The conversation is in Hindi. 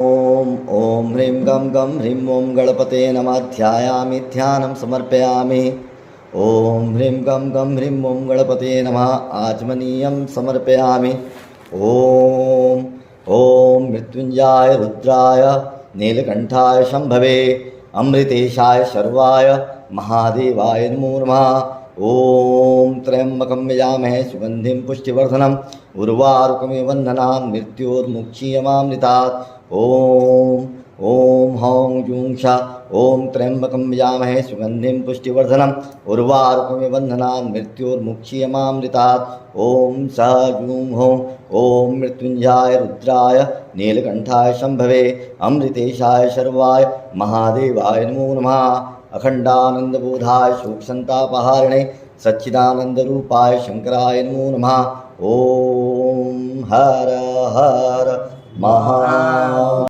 ॐ ह्रीं गं गं ह्रीं ॐ गणपते नमः ध्यायामि ध्यानं समर्पयामि। ॐ ह्रीं गं गं ह्रीं ॐ गणपते नमः आचमनीयं समर्पयामि। ॐ मृत्युञ्जयाय रुद्राय नीलकण्ठाय शम्भवे अमृतेशाय शर्वाय महादेवाय नमो नमः। ॐ त्र्यम्बकं यजामहे सुगन्धिं पुष्टिवर्धनम् उर्वारुकमिव बन्धनान् मृत्योर्मुक्षीयमामृतात्। ॐ हौं जूं श ॐ त्र्यम्बकं यजामहे सुगन्धिं पुष्टिवर्धनम् उर्वारुकमिव बन्धनान् मृत्योर्मुक्षीयमामृतात्। ॐ स जूं हौं ॐ मृत्युञ्जयाय रुद्राय नीलकण्ठाय शम्भवे अमृतेशाय शर्वाय महादेवाय नमो नमः। अखण्डानन्दबोधाय शोकसन्तापहारिणे सच्चिदानन्दरूपाय शङ्कराय नमो नमः। ॐ हर हर महा